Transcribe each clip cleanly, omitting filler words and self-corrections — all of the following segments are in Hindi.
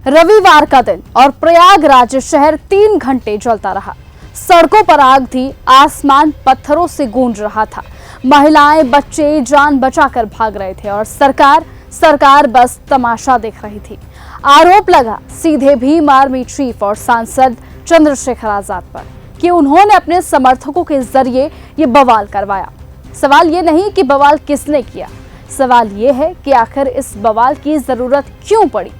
रविवार का दिन और प्रयागराज शहर 3 घंटे जलता रहा। सड़कों पर आग थी, आसमान पत्थरों से गूंज रहा था। महिलाएं, बच्चे जान बचाकर भाग रहे थे और सरकार बस तमाशा देख रही थी। आरोप लगा सीधे भीम आर्मी चीफ और सांसद चंद्रशेखर आजाद पर कि उन्होंने अपने समर्थकों के जरिए ये बवाल करवाया। सवाल ये नहीं कि बवाल किसने किया, सवाल ये है कि आखिर इस बवाल की जरूरत क्यों पड़ी।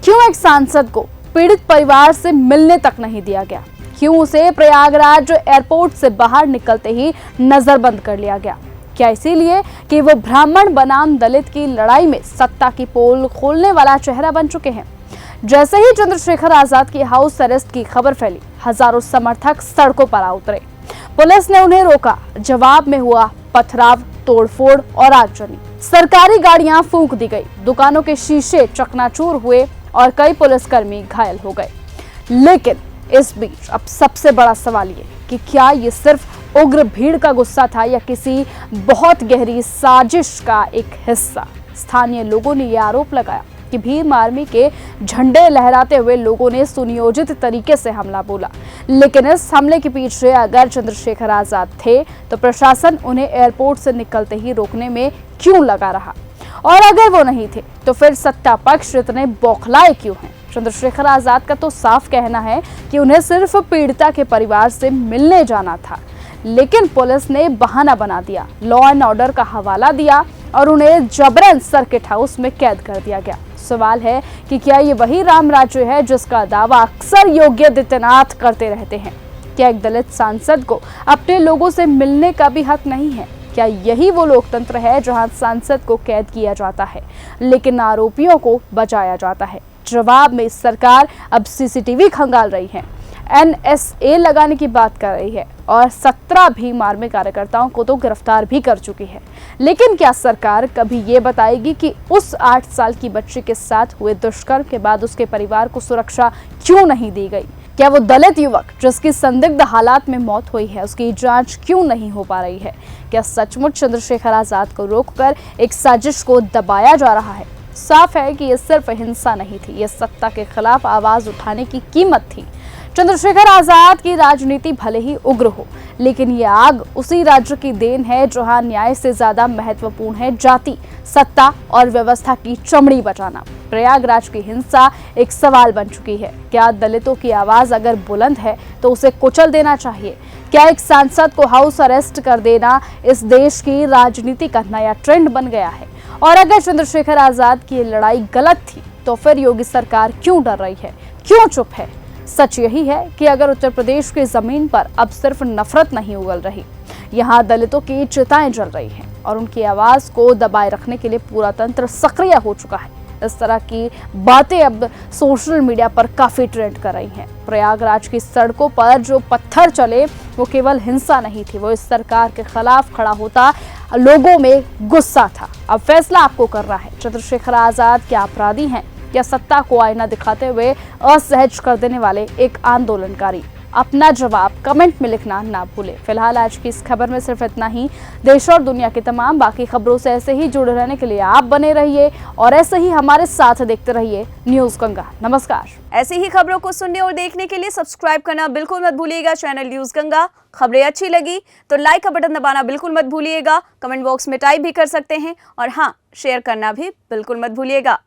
क्यों एक सांसद को पीड़ित परिवार से मिलने तक नहीं दिया गया? क्यों उसे प्रयागराज एयरपोर्ट से बाहर निकलते ही नजरबंद कर लिया गया? क्या इसीलिए कि वो ब्राह्मण बनाम दलित की लड़ाई में सत्ता की पोल खोलने वाला चेहरा बन चुके हैं? जैसे ही चंद्रशेखर आजाद की हाउस अरेस्ट की खबर फैली, हजारों समर्थक सड़कों पर आ उतरे। पुलिस ने उन्हें रोका, जवाब में हुआ पथराव, तोड़फोड़ और आगजनी। सरकारी गाड़ियां फूंक दी गई, दुकानों के शीशे चकनाचूर हुए और कई पुलिसकर्मी घायल हो गए। लेकिन इस बीच अब सबसे बड़ा सवाल ये कि क्या ये सिर्फ उग्र भीड़ का गुस्सा था या किसी बहुत गहरी साजिश का एक हिस्सा? स्थानीय लोगों ने यह आरोप लगाया कि भीम आर्मी के झंडे लहराते हुए लोगों ने सुनियोजित तरीके से हमला बोला। लेकिन इस हमले के पीछे अगर चंद्रशेखर आजाद थे तो प्रशासन उन्हें एयरपोर्ट से निकलते ही रोकने में क्यों लगा रहा? और अगर वो नहीं थे तो फिर सत्ता पक्ष इतने बौखलाए क्यों हैं? चंद्रशेखर आजाद का तो साफ कहना है कि उन्हें सिर्फ पीड़िता के परिवार से मिलने जाना था, लेकिन पुलिस ने बहाना बना दिया, लॉ एंड ऑर्डर का हवाला दिया और उन्हें जबरन सर्किट हाउस में कैद कर दिया गया। सवाल है कि क्या ये वही राम राज्य है जिसका दावा अक्सर योगी आदित्यनाथ करते रहते हैं? क्या एक दलित सांसद को अपने लोगों से मिलने का भी हक नहीं है? क्या यही वो लोकतंत्र है जहां सांसद को कैद किया जाता है लेकिन आरोपियों को बचाया जाता है? जवाब में सरकार अब सीसीटीवी खंगाल रही है, NSA लगाने की बात कर रही है और 17 भीम आर्मी कार्यकर्ताओं को तो गिरफ्तार भी कर चुकी है। लेकिन क्या सरकार कभी ये बताएगी कि उस 8 साल की बच्ची के साथ हुए दुष्कर्म के बाद उसके परिवार को सुरक्षा क्यों नहीं दी गई? क्या वो दलित युवक जिसकी संदिग्ध हालात में मौत हुई है, उसकी जांच क्यों नहीं हो पा रही है? क्या सचमुच चंद्रशेखर आजाद को रोककर एक साजिश को दबाया जा रहा है? साफ है कि यह सिर्फ हिंसा नहीं थी, यह सत्ता के खिलाफ आवाज उठाने की कीमत थी। चंद्रशेखर आजाद की राजनीति भले ही उग्र हो, लेकिन ये आग उसी राज्य की देन है जहां न्याय से ज्यादा महत्वपूर्ण है जाति, सत्ता और व्यवस्था की चमड़ी बचाना। प्रयागराज की हिंसा एक सवाल बन चुकी है। क्या दलितों की आवाज अगर बुलंद है तो उसे कुचल देना चाहिए? क्या एक सांसद को हाउस अरेस्ट कर देना इस देश की राजनीति का नया ट्रेंड बन गया है? और अगर चंद्रशेखर आजाद की लड़ाई गलत थी तो फिर योगी सरकार क्यों डर रही है, क्यों चुप है? सच यही है कि अगर उत्तर प्रदेश की जमीन पर अब सिर्फ नफरत नहीं उगल रही, यहाँ दलितों की चिताएं जल रही हैं और उनकी आवाज को दबाए रखने के लिए पूरा तंत्र सक्रिय हो चुका है। इस तरह की बातें अब सोशल मीडिया पर काफी ट्रेंड कर रही हैं। प्रयागराज की सड़कों पर जो पत्थर चले वो केवल हिंसा नहीं थी, वो इस सरकार के खिलाफ खड़ा होता लोगों में गुस्सा था। अब फैसला आपको करना है, चंद्रशेखर आजाद क्या अपराधी हैं या सत्ता को आईना दिखाते हुए असहज कर देने वाले एक आंदोलनकारी? अपना जवाब कमेंट में लिखना ना भूले। फिलहाल आज की इस खबर में सिर्फ इतना ही। देश और दुनिया की तमाम बाकी खबरों से ऐसे ही जुड़े रहने के लिए आप बने रहिए और ऐसे ही हमारे साथ देखते रहिए न्यूज़ गंगा। नमस्कार। ऐसी ही खबरों को सुनने और देखने के लिए सब्सक्राइब करना बिल्कुल मत भूलिएगा चैनल न्यूज़ गंगा। खबरें अच्छी लगी तो लाइक का बटन दबाना बिल्कुल मत भूलिएगा। कमेंट बॉक्स में टाइप भी कर सकते हैं और हाँ, शेयर करना भी बिल्कुल मत भूलिएगा।